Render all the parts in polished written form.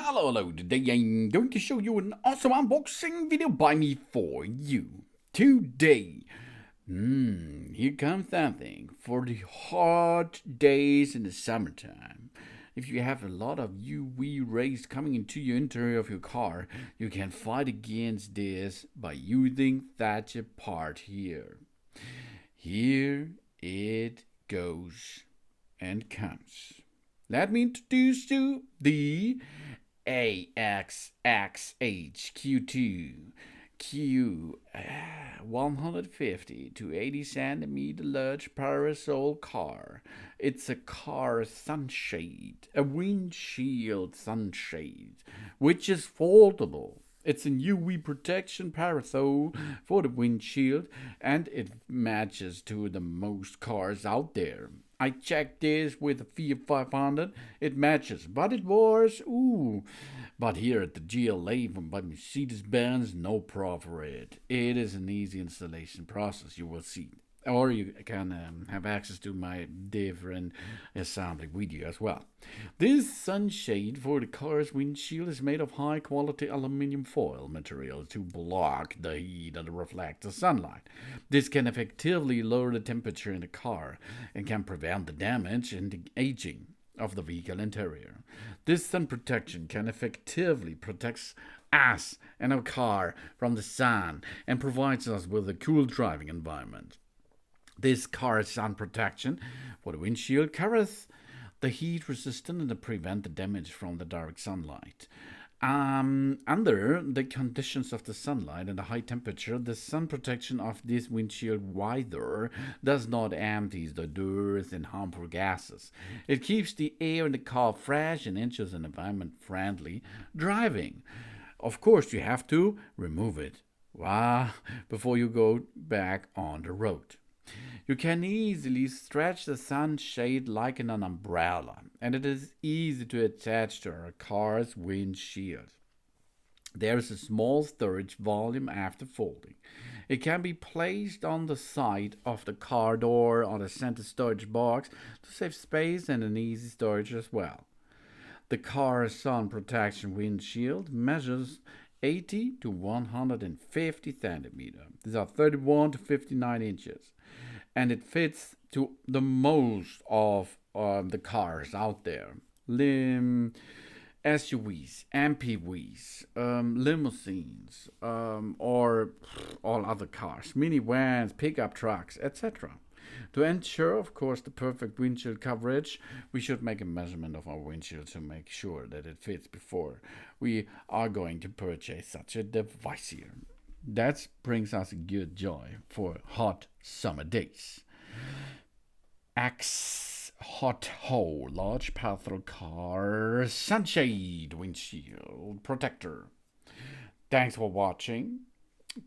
Hello, today I'm going to show you an awesome unboxing video by me for you. Today, here comes something for the hot days in the summertime. If you have a lot of UV rays coming into your interior of your car, you can fight against this by using such a part here. Here it goes and comes. Let me introduce you the AXXHQ2 Q 150 to 80 centimeter large parasol car. It's a car sunshade, a windshield sunshade, which is foldable. It's a UV protection parasol for the windshield, and it matches to the most cars out there. I checked this with the Fiat 500. It matches, but it was, But here at the GLA from by Mercedes-Benz, no pro for it. It is an easy installation process, you will see. Or you can have access to my different assembly video as well. This sunshade for the car's windshield is made of high quality aluminum foil material to block the heat and reflect the sunlight. This can effectively lower the temperature in the car and can prevent the damage and the aging of the vehicle interior. This sun protection can effectively protect us and our car from the sun and provides us with a cool driving environment. This car's sun protection for the windshield covers the heat resistant and prevent the damage from the direct sunlight. Under the conditions of the sunlight and the high temperature, the sun protection of this windshield wiper does not empty the dirt and harmful gases. It keeps the air in the car fresh and ensures an environment-friendly driving. Of course, you have to remove it before you go back on the road. You can easily stretch the sunshade like an umbrella, and it is easy to attach to our car's windshield. There is a small storage volume after folding. It can be placed on the side of the car door or the center storage box to save space and an easy storage as well. The car's sun protection windshield measures 80 to 150 centimeters. These are 31 to 59 inches. And it fits to the most of the cars out there. SUVs, MPVs, limousines, or all other cars, minivans, pickup trucks, etc. To ensure, of course, the perfect windshield coverage, we should make a measurement of our windshield to make sure that it fits before we are going to purchase such a device here. That brings us good joy for hot summer days. X Hot Hole Large Patrol Car Sunshade Windshield Protector. Thanks for watching.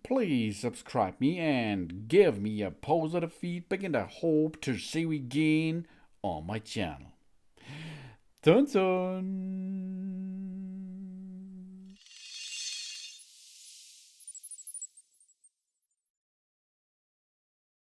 Please subscribe me and give me a positive feedback, and I hope to see you again on my channel. Dun dun!